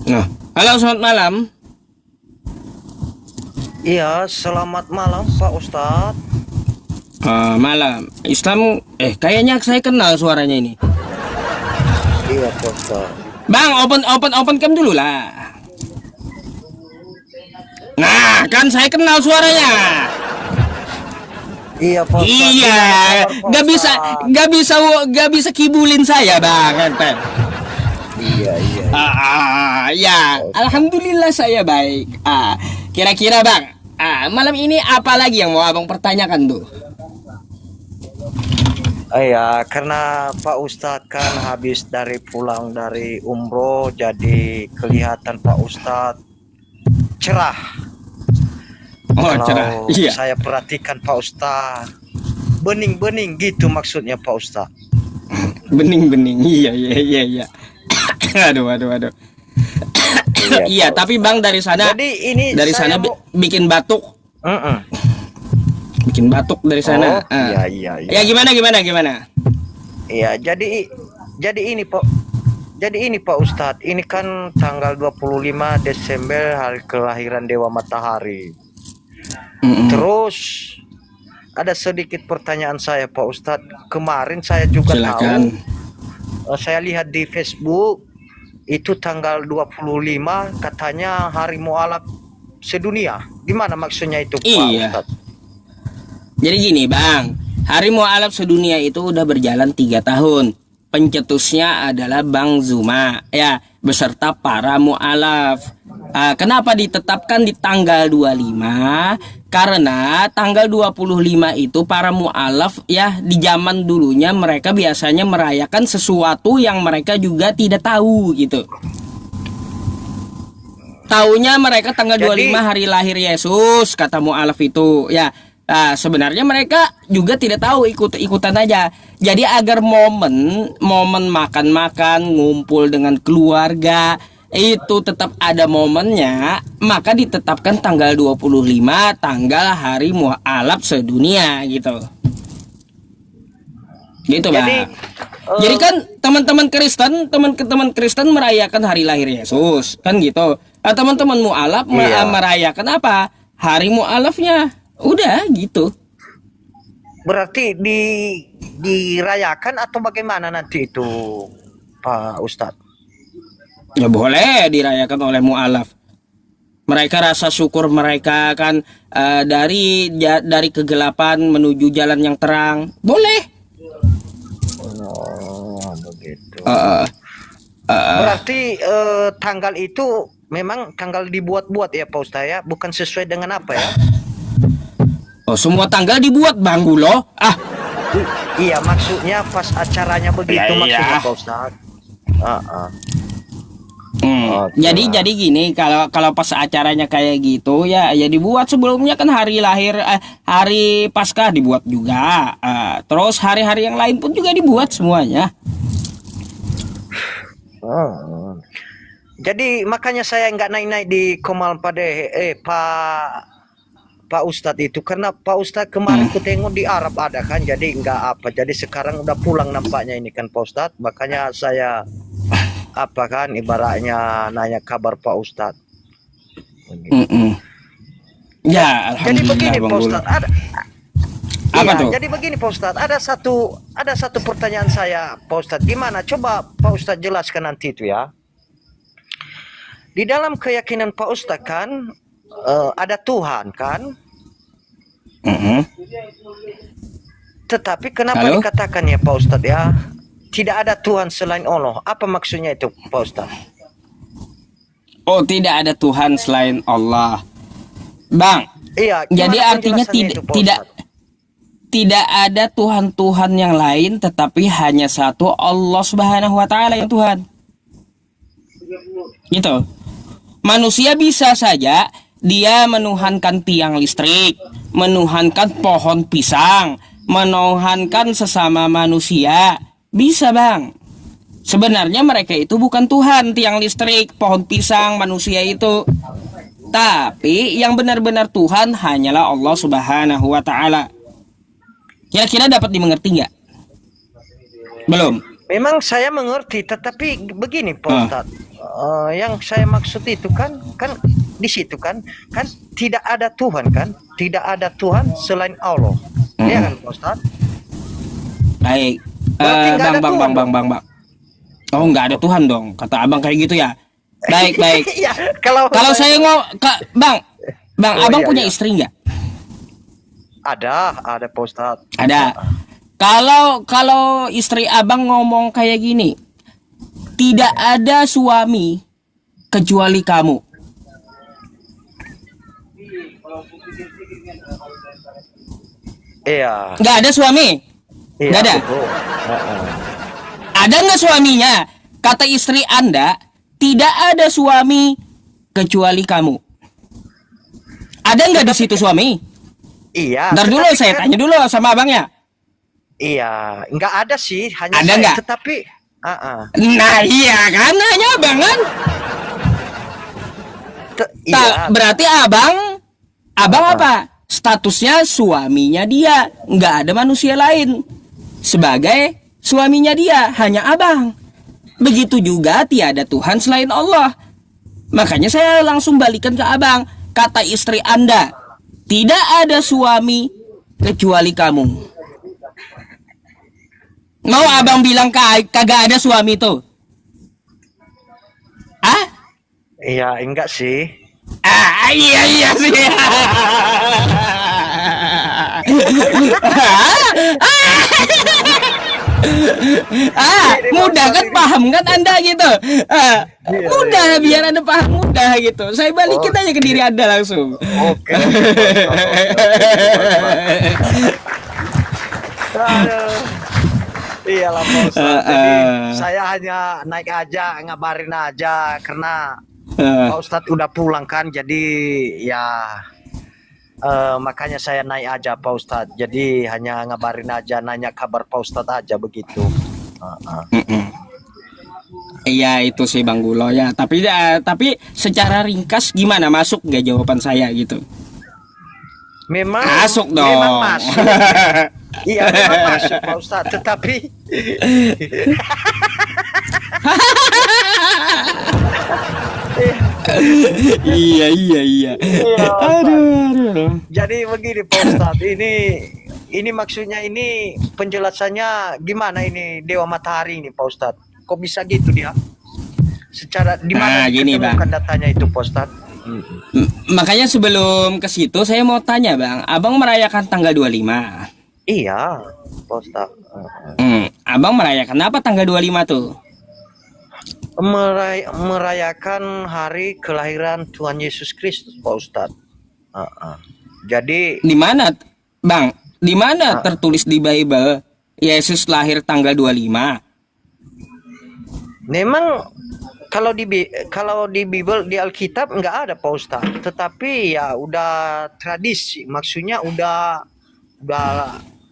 Nah, halo selamat malam. Iya, selamat malam Pak Ustadz. Malam. Islam, kayaknya saya kenal suaranya ini. Iya Pak Ustadz. Bang, open cam dulu lah. Nah, kan saya kenal suaranya. Iya Pak Ustadz. Iya, Gimana kabar, Pak nggak bisa kibulin saya, bang. Ente. Iya, iya, iya. Ya, Pak Ustadz. alhamdulillah saya baik. Kira-kira bang, malam ini apa lagi yang mau abang pertanyakan tuh? Iya, karena Pak Ustadz kan habis pulang dari umroh, jadi kelihatan Pak Ustadz cerah. Oh, cerah. Kalau Iya. saya perhatikan Pak Ustadz, bening-bening gitu maksudnya Pak Ustadz. Bening-bening. Iya, iya, iya, iya. Aduh. Iya Iya, Pak tapi bang Ustadz. Jadi ini dari saya sana mau. bikin batuk, dari sana. Oh, iya, iya, iya. Ya gimana? Iya, jadi ini Pak. Jadi ini Pak Ustadz, ini kan tanggal 25 Desember hari kelahiran Dewa Matahari. Mm-mm. Terus ada sedikit pertanyaan saya Pak Ustadz. Kemarin saya juga Silakan. tahu, saya lihat di Facebook itu tanggal 25 katanya Hari Mualaf sedunia. Gimana maksudnya itu Pak Iya. Ustadz? Jadi gini bang, Hari Mualaf sedunia itu udah berjalan 3 tahun. Pencetusnya adalah Bang Zuma, ya, beserta para mualaf. Kenapa ditetapkan di tanggal 25? Karena tanggal 25 itu para mualaf ya di zaman dulunya mereka biasanya merayakan sesuatu yang mereka juga tidak tahu gitu. Taunya mereka tanggal 25 Jadi hari lahir Yesus, kata mualaf itu. Ya, sebenarnya mereka juga tidak tahu, ikut-ikutan aja. Jadi agar momen makan-makan, ngumpul dengan keluarga itu tetap ada momennya, maka ditetapkan tanggal 25 tanggal Hari Mualaf sedunia gitu. Gitu, jadi Bang. Jadi kan teman-teman Kristen merayakan hari lahir Yesus, kan gitu. Teman-teman mualaf iya. merayakan apa? Hari mualafnya. Udah gitu. Berarti dirayakan atau bagaimana nanti itu Pak Ustadz? Ya boleh dirayakan oleh mualaf. Mereka rasa syukur mereka kan dari kegelapan menuju jalan yang terang. Boleh. Oh, begitu. Eh, eh, Berarti tanggal itu memang tanggal dibuat-buat ya Pak Ustadz ya, bukan sesuai dengan apa ya? semua tanggal dibuat Bang Gulo. Iya, maksudnya pas acaranya begitu Ya, maksudnya iya. Pak Ustadz. Oke. Jadi gini, kalau pas acaranya kayak gitu ya dibuat sebelumnya kan hari lahir, hari Paskah dibuat juga. Terus hari-hari yang lain pun juga dibuat semuanya. Oh. Jadi makanya saya nggak naik-naik di Komal Pak Ustadz itu, karena Pak Ustadz kemarin ku tengok di Arab ada kan, jadi nggak apa. Jadi sekarang udah pulang nampaknya ini kan Pak Ustadz, makanya saya apa kan ibaratnya nanya kabar Pak Ustadz. Mm-mm. Ya, Jadi alhamdulillah begini Bang Pak Gulo. Ustadz, ada Apa iya, tuh? jadi begini Pak Ustadz, ada satu pertanyaan saya Pak Ustadz. Gimana? Coba Pak Ustadz jelaskan nanti itu ya. Di dalam keyakinan Pak Ustadz kan ada Tuhan kan, Mm-mm. tetapi kenapa Halo? dikatakan ya Pak Ustadz ya tidak ada Tuhan selain Allah? Apa maksudnya itu Pak Ustadz? Oh, tidak ada Tuhan selain Allah, Bang. Iya. Jadi Gimana artinya penjelasannya itu Pak Ustadz? tidak ada Tuhan yang lain, tetapi hanya satu Allah Subhanahu wa taala yang Tuhan. Gitu. Manusia bisa saja dia menuhankan tiang listrik, menuhankan pohon pisang, menuhankan sesama manusia. Bisa, Bang. Sebenarnya mereka itu bukan Tuhan, tiang listrik, pohon pisang, manusia itu. Tapi yang benar-benar Tuhan hanyalah Allah Subhanahu wa taala. Kira-kira dapat dimengerti nggak? Belum. Memang saya mengerti, tetapi begini Pak Ustadz. yang saya maksud itu kan di situ kan tidak ada Tuhan kan, tidak ada Tuhan selain Allah. Iya kan Pak Ustadz? Baik. Berarti nggak Bang, ada bang, Tuhan bang, bang, dong. bang, bang. Oh, nggak ada Tuhan dong. Kata abang kayak gitu ya. Baik, baik. Iya, kalau Kalau saya bang, Oh, abang iya, punya iya. istri nggak? ada Pak Ustadz. Ada. Kalau istri abang ngomong kayak gini, tidak ada suami kecuali kamu. Iya, Nggak ada suami. iya. Nggak ada. Betul. Heeh. Ada nggak suaminya? Kata istri Anda, tidak ada suami kecuali kamu. Ada nggak di situ suami? Iya. Ntar dulu tetapi saya kan- tanya dulu sama abangnya. Iya, nggak ada sih, hanya Ada saya. nggak? Tetapi, Nah iya kan, nanya abang kan? iya. Berarti abang apa? Statusnya suaminya dia, nggak ada manusia lain. Sebagai suaminya dia, hanya abang. Begitu juga tiada Tuhan selain Allah. Makanya saya langsung balikan ke abang. Kata istri Anda, tidak ada suami kecuali kamu. Mau abang bilang kagak ada suami tuh? Ah? Iya, enggak sih. Iya sih. Mudah kan paham kan Anda gitu. Mudah biar Anda paham mudah gitu. Saya balikin aja ke diri Anda langsung. Oke. Aduh. Iyalah Pak Ustadz. Jadi saya hanya naik aja, ngabarin aja karena Pak Ustadz udah pulang kan. Jadi ya makanya saya naik aja Pak Ustadz. Jadi hanya ngabarin aja, nanya kabar Pak Ustadz aja begitu. Iya itu sih Bang Gulo ya. Tapi secara ringkas gimana, masuk nggak jawaban saya gitu? Memang Masuk dong. Memang masuk. Iya memang masuk Pak Ustadz. Tetapi Iya. Aduh. jadi begini Pak Ustadz. Ini maksudnya ini penjelasannya gimana ini Dewa Matahari ini Pak Ustadz? Kok bisa gitu dia? Secara di mana Gini, Bang. diketemukan datanya itu Pak Ustadz? Makanya sebelum ke situ saya mau tanya Bang, Abang merayakan tanggal 25. Iya, Pak Ustadz. Abang merayakan apa tanggal 25 tuh? Merayakan hari kelahiran Tuhan Yesus Kristus Pak Ustadz. Jadi Di mana, Bang? Di mana tertulis di Bible Yesus lahir tanggal 25? memang kalau di Bible di Alkitab nggak ada Pak Ustadz. Tetapi ya udah tradisi, maksudnya udah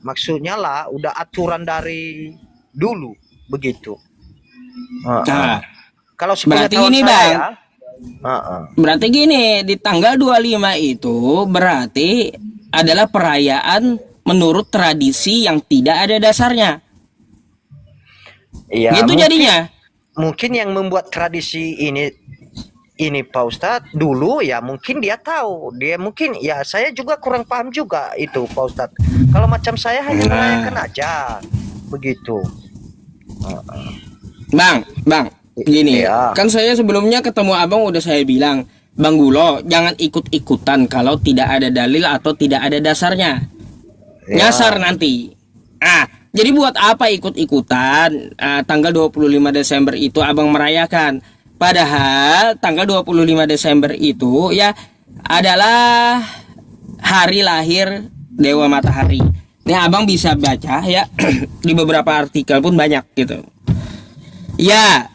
maksudnya lah udah aturan dari dulu begitu. Nah, Kalau berarti sepengetahuan ini, saya Bang. ya, Berarti gini, di tanggal 25 itu berarti adalah perayaan menurut tradisi yang tidak ada dasarnya. ya, Gitu jadinya. mungkin yang membuat tradisi ini Pak Ustadz dulu ya mungkin dia tahu, dia mungkin ya saya juga kurang paham juga itu Pak Ustadz. Kalau macam saya hanya merayakan aja begitu. Bang, gini, Iya. kan saya sebelumnya ketemu abang udah saya bilang, Bang Gulo, jangan ikut-ikutan kalau tidak ada dalil atau tidak ada dasarnya. Ya. Nyasar nanti. Jadi buat apa ikut-ikutan? Tanggal 25 Desember itu abang merayakan. Padahal tanggal 25 Desember itu ya adalah hari lahir Dewa Matahari. Ini abang bisa baca ya di beberapa artikel pun banyak gitu. Ya,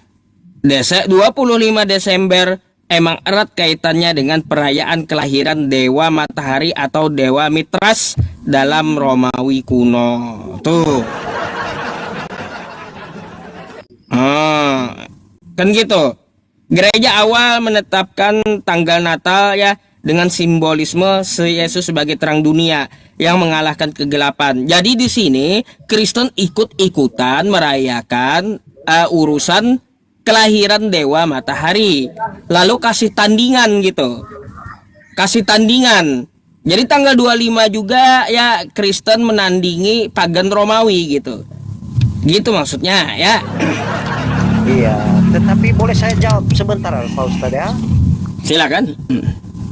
25 Desember emang erat kaitannya dengan perayaan kelahiran Dewa Matahari atau Dewa Mitras dalam Romawi kuno. Tuh. Kan gitu. Gereja awal menetapkan tanggal Natal ya dengan simbolisme Yesus sebagai terang dunia yang mengalahkan kegelapan. Jadi di sini Kristen ikut-ikutan merayakan urusan kelahiran dewa matahari. Lalu kasih tandingan gitu. Kasih tandingan. Jadi tanggal 25 juga ya Kristen menandingi pagan Romawi gitu. Gitu maksudnya ya. Iya, tetapi boleh saya jawab sebentar Pak Ustadz ya? Silakan.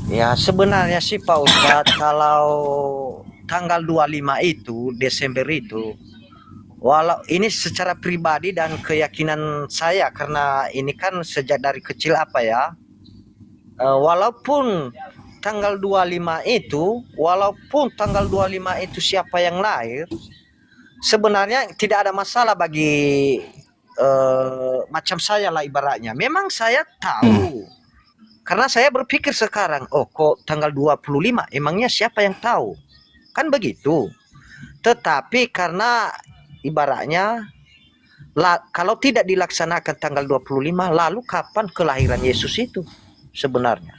Ya sebenarnya sih Pak Ustadz, kalau tanggal 25 itu Desember itu, walau ini secara pribadi dan keyakinan saya, karena ini kan sejak dari kecil apa ya, walaupun tanggal 25 itu, siapa yang lahir, sebenarnya tidak ada masalah bagi macam saya lah ibaratnya. Memang saya tahu. Karena saya berpikir sekarang, oh kok tanggal 25, emangnya siapa yang tahu? Kan begitu. Tetapi karena ibaratnya kalau tidak dilaksanakan tanggal 25, lalu kapan kelahiran Yesus itu sebenarnya?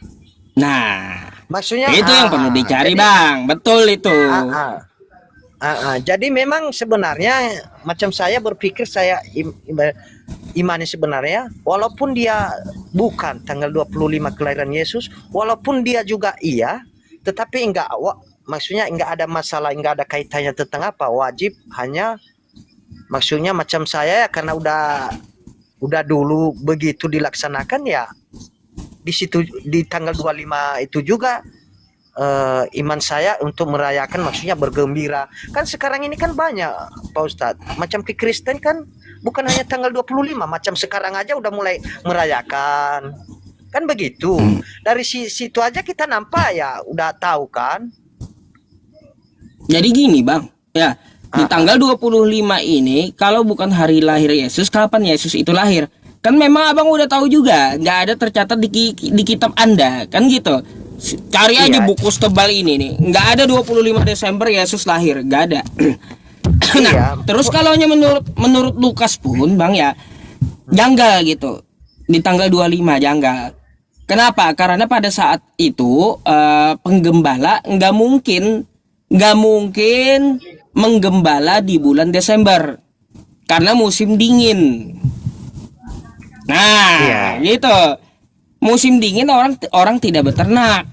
Nah, Maksudnya itu yang perlu dicari, jadi, Bang. Betul itu. Jadi memang sebenarnya macam saya berpikir, saya imani sebenarnya, walaupun dia bukan tanggal 25 kelahiran Yesus, walaupun dia juga iya, tetapi maksudnya enggak ada masalah, enggak ada kaitannya tentang apa, wajib hanya maksudnya macam saya karena udah dulu begitu dilaksanakan ya, di situ di tanggal 25 itu juga iman saya untuk merayakan, maksudnya bergembira. Kan sekarang ini kan banyak Pak Ustadz, macam ke Kristen kan bukan hanya tanggal 25, macam sekarang aja udah mulai merayakan. Kan begitu. Dari situ aja kita nampak ya, udah tahu kan. Jadi gini, Bang. Ya, di tanggal 25 ini kalau bukan hari lahir Yesus, kapan Yesus itu lahir? Kan memang Abang udah tahu juga, nggak ada tercatat di kitab Anda, kan gitu. Cari aja buku tebal ini nih, nggak ada 25 Desember Yesus lahir, nggak ada. Nah, terus kalau menurut Lukas pun, Bang ya, janggal gitu. Di tanggal 25 janggal. Kenapa? Karena pada saat itu penggembala nggak mungkin menggembala di bulan Desember karena musim dingin. Nah, gitu. Musim dingin orang tidak beternak.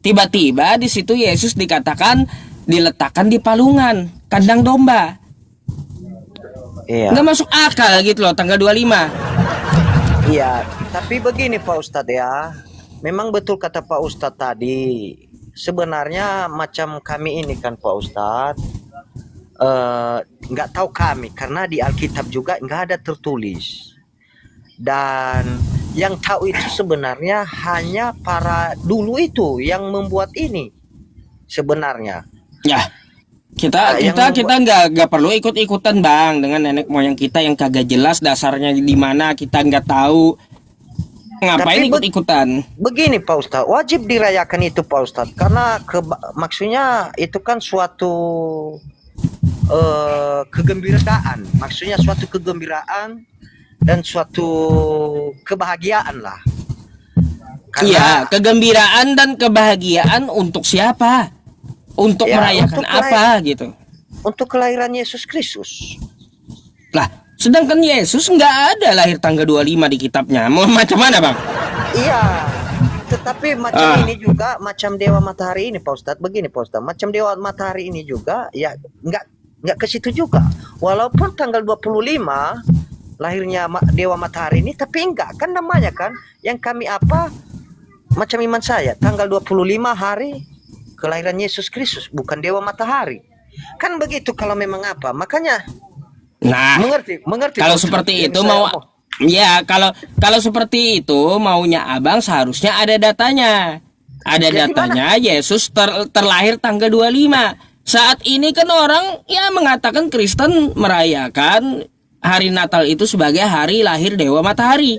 Tiba-tiba di situ Yesus diletakkan di palungan, kandang domba. Nggak masuk akal gitu loh tanggal 25. Iya, tapi begini Pak Ustadz ya. Memang betul kata Pak Ustadz tadi. Sebenarnya macam kami ini kan Pak Ustadz, nggak tahu kami karena di Alkitab juga nggak ada tertulis. Dan yang tahu itu sebenarnya hanya para dulu itu yang membuat ini sebenarnya. Ya, kita nggak perlu ikut-ikutan Bang dengan nenek moyang kita yang kagak jelas dasarnya di mana, kita nggak tahu. Ngapain ikut-ikutan? Begini Pak Ustadz, wajib dirayakan itu Pak Ustadz, karena maksudnya itu kan suatu kegembiraan, maksudnya suatu kegembiraan dan suatu kebahagiaan lah. Iya, kegembiraan dan kebahagiaan untuk siapa? Untuk merayakan apa gitu? Untuk kelahiran Yesus Kristus. Lah, sedangkan Yesus nggak ada lahir tanggal 25 di kitabnya. Mau macam mana Bang? Iya, tetapi macam ini juga, macam Dewa Matahari ini Pak Ustadz, begini Pak Ustadz, macam Dewa Matahari ini juga ya nggak ke situ juga. Walaupun tanggal 25 lahirnya Dewa Matahari ini, tapi enggak kan namanya kan yang kami macam iman saya tanggal 25 hari kelahiran Yesus Kristus, bukan Dewa Matahari. Kan begitu kalau memang makanya mengerti kalau seperti itu mau ya, kalau seperti itu maunya Abang seharusnya ada datanya. Ada datanya Yesus terlahir tanggal 25. Saat ini kan orang ya mengatakan Kristen merayakan hari Natal itu sebagai hari lahir Dewa Matahari,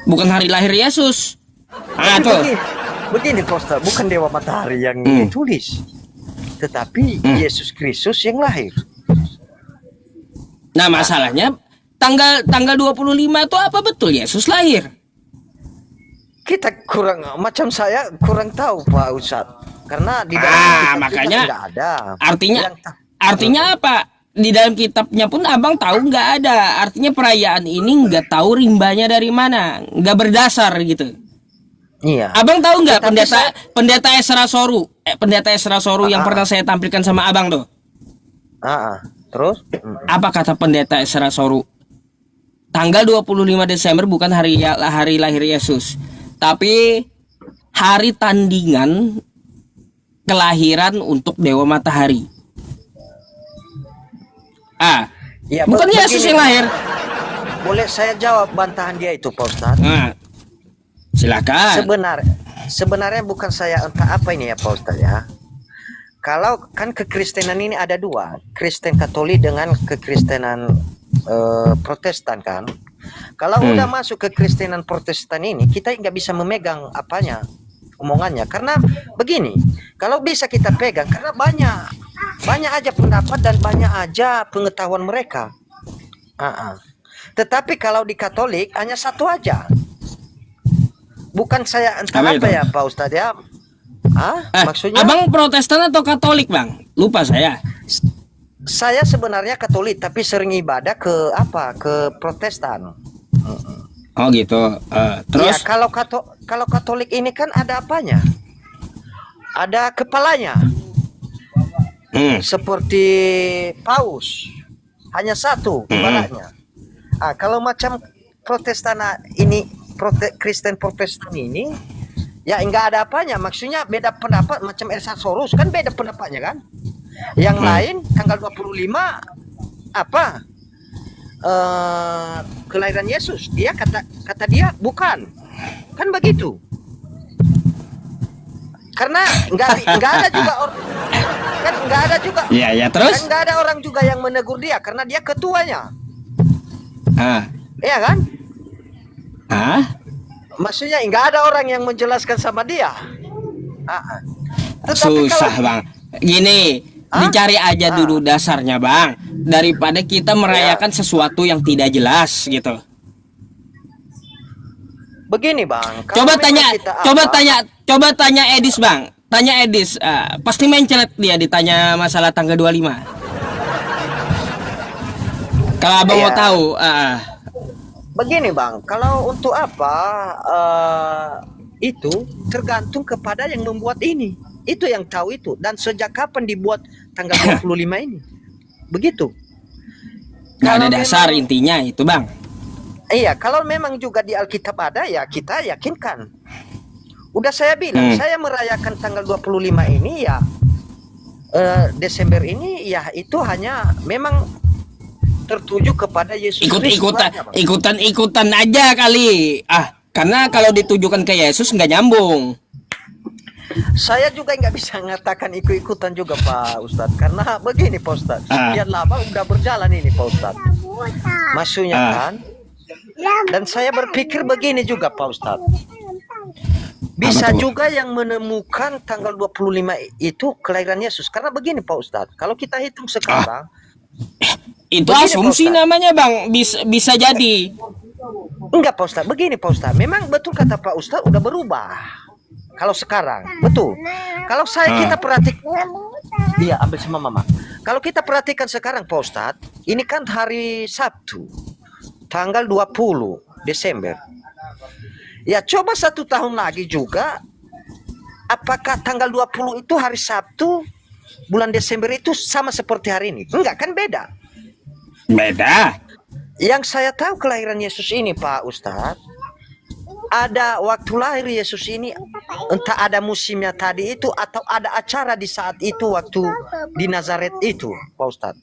bukan hari lahir Yesus. Begini Pak, bukan Dewa Matahari yang ditulis, tetapi Yesus Kristus yang lahir. Nah, masalahnya tanggal 25 itu apa betul Yesus lahir? Kita macam saya kurang tahu Pak Ustadz, karena di dalam makanya nggak ada. Artinya apa? di dalam kitabnya pun abang tahu nggak ada. Artinya perayaan ini nggak tahu rimbanya dari mana, nggak berdasar gitu. Iya. Abang tahu nggak Tetapi pendeta Esra Soru, pendeta Esra Soru yang pernah saya tampilkan sama abang tuh. Terus? Apa kata pendeta Esra Soru? Tanggal 25 Desember bukan hari lahir Yesus, tapi hari tandingan kelahiran untuk Dewa Matahari. Ya, Bukan Yesus yang lahir. Boleh saya jawab bantahan dia itu, Pak Ustadz? Silakan. Sebenarnya bukan saya entah apa ini ya, Pak Ustadz ya. Kalau kan kekristenan ini ada dua, Kristen Katolik dengan kekristenan Protestan kan. Kalau udah masuk ke Kristenan Protestan ini, kita nggak bisa memegang omongannya, karena begini, kalau bisa kita pegang, karena banyak aja pendapat dan banyak aja pengetahuan mereka. Tetapi kalau di Katolik hanya satu aja. Bukan saya entah apa ya, Pak Ustadz ya. Maksudnya? Abang Protestan atau Katolik, Bang? Lupa saya. Saya sebenarnya Katolik, tapi sering ibadah ke Protestan. Oh gitu. Terus? Ya, kalau Katolik ini kan ada apanya? Ada kepalanya. Seperti paus. Hanya satu ibaratnya. Kalau macam Protestan ini, Kristen Protestan ini, ya enggak ada apanya. Maksudnya beda pendapat, macam Esra Soru kan beda pendapatnya kan. Yang lain tanggal 25 kelahiran Yesus. Dia kata dia bukan. Kan begitu. Karena enggak ada juga kan enggak ada juga. Iya, terus? Kan enggak ada orang juga yang menegur dia karena dia ketuanya. Iya kan? Maksudnya enggak ada orang yang menjelaskan sama dia. Susah, Bang. Gini, dicari aja dulu dasarnya, Bang, daripada kita merayakan sesuatu yang tidak jelas gitu. Begini, Bang, coba tanya Edis, Bang. Tanya Edis, pasti mencret dia ditanya masalah tanggal 25. Kalau abang mau tahu, begini, Bang, kalau untuk itu tergantung kepada yang membuat ini. Itu yang tahu itu, dan sejak kapan dibuat tanggal 25 ini. Begitu. Nggak ada dasar intinya itu, Bang. Iya, kalau memang juga di Alkitab ada, ya kita yakinkan. Udah saya bilang, saya merayakan tanggal 25 ini ya, Desember ini ya, itu hanya memang tertuju kepada Yesus. Ikutan aja kali. Karena kalau ditujukan ke Yesus nggak nyambung. Saya juga nggak bisa mengatakan ikut-ikutan juga, Pak Ustadz, karena begini, Pak Ustadz, sekian lama udah berjalan ini, Pak Ustadz. Maksudnya kan, dan saya berpikir begini juga, Pak Ustadz, bisa juga yang menemukan tanggal 25 itu kelahiran Yesus, karena begini, Pak Ustadz, kalau kita hitung sekarang, itu begini, asumsi namanya, Bang, bisa jadi. Enggak, Pak Ustadz, begini, Pak Ustadz, memang betul kata Pak Ustadz udah berubah. Kalau sekarang, betul. Kalau kita perhatikan, iya, ambil sama mama. Kalau kita perhatikan sekarang, Pak Ustadz, ini kan hari Sabtu, tanggal 20 Desember. Ya, coba 1 tahun lagi juga, apakah tanggal 20 itu hari Sabtu, bulan Desember itu sama seperti hari ini? Enggak, kan beda. Beda. Yang saya tahu kelahiran Yesus ini, Pak Ustadz, ada waktu lahir Yesus ini, entah ada musimnya tadi itu atau ada acara di saat itu waktu di Nazaret itu, Pak Ustadz.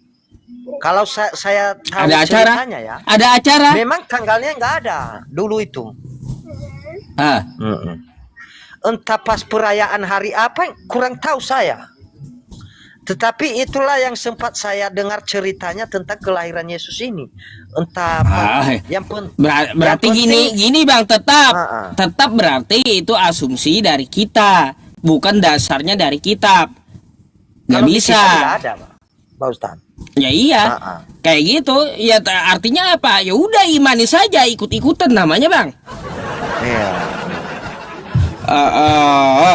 Kalau saya tahu ada ceritanya ya, ada acara. Memang tanggalnya nggak ada dulu itu. Entah pas perayaan hari apa, kurang tahu saya. Tetapi itulah yang sempat saya dengar ceritanya tentang kelahiran Yesus ini. Entah berarti gini Bang, tetap berarti itu asumsi dari kita, bukan dasarnya dari kitab. Nggak bisa. Tidak ada, Pak Ustaz. Ya iya, kayak gitu. Ya artinya apa? Ya udah imani saja, ikut-ikutan namanya, Bang. Iya.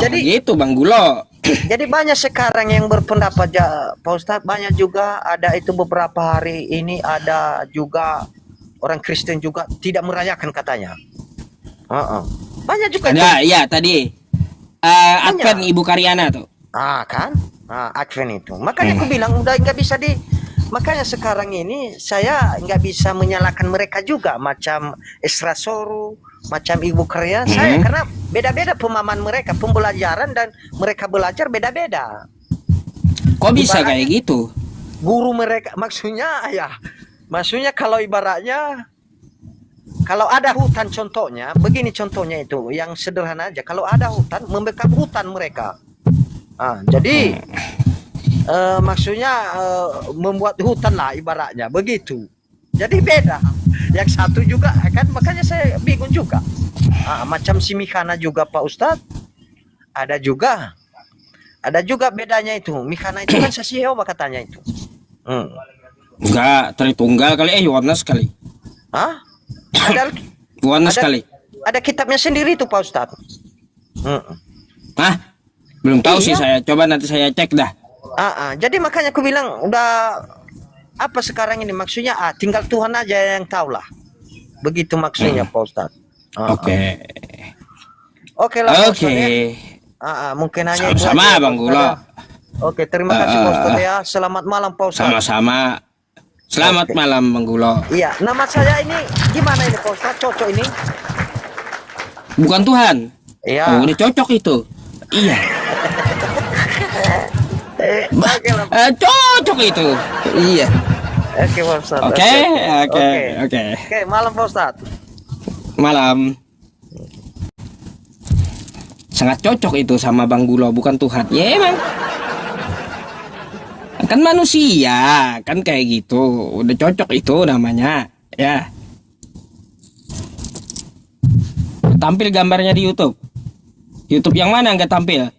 Jadi gitu, Bang Gulo. Jadi banyak sekarang yang berpendapat ya, Pak Ustadz, banyak juga ada itu beberapa hari ini ada juga orang Kristen juga tidak merayakan katanya. Heeh. Banyak juga itu. Ada, ya tadi Banyak. Advent Ibu Karyana tuh. Kan? Advent itu. Makanya aku bilang udah nggak bisa makanya sekarang ini saya nggak bisa menyalahkan mereka juga macam Esra Soru, macam Ibu Karya. Saya karena beda-beda pemahaman mereka, pembelajaran dan mereka belajar beda-beda. Kok bisa Ibaratnya- kayak gitu? Guru mereka maksudnya kalau ibaratnya kalau ada hutan contohnya, begini contohnya itu yang sederhana aja. Kalau ada hutan, membekap hutan mereka. Jadi maksudnya membuat hutan lah ibaratnya begitu. Jadi beda. Yang satu juga kan makanya saya bingung juga. Macam si Mikana juga Pak Ustadz. Ada juga bedanya itu. Mikana itu kan saksi Yehova katanya itu. Enggak, Tritunggal kali, Yohanes kali. Ada Yohanes Ada- kali. ada kitabnya sendiri itu Pak Ustadz. Belum tahu sih Iya. saya. Coba nanti saya cek dah. Jadi makanya aku bilang udah apa sekarang ini maksudnya tinggal Tuhan aja yang tahu lah. Begitu maksudnya Pak Ustadz. Oke. Oke lah Pak Oke. Ustadz ya. Mungkin hanya itu Sama-sama aja, Pak Bang Ustadz Gulo. ya. Oke, terima kasih Pak Ustadz ya. Selamat malam Pak Ustadz. Sama-sama. Selamat Oke. malam Bang Gulo. Iya, nama saya ini gimana ini Pak Ustadz? Cocok ini? Bukan Tuhan. Iya. Oh, udah cocok itu. Iya. Oke lah. Cocok itu. Iya. Oke Pak Ustadz. Oke. Oke, malam Pak Ustadz. Malam. Sangat cocok itu sama Bang Gulo, bukan Tuhan. Ya emang. Kan manusia, kan kayak gitu. Udah cocok itu namanya. Ya. Tampil gambarnya di YouTube. YouTube yang mana nggak tampil?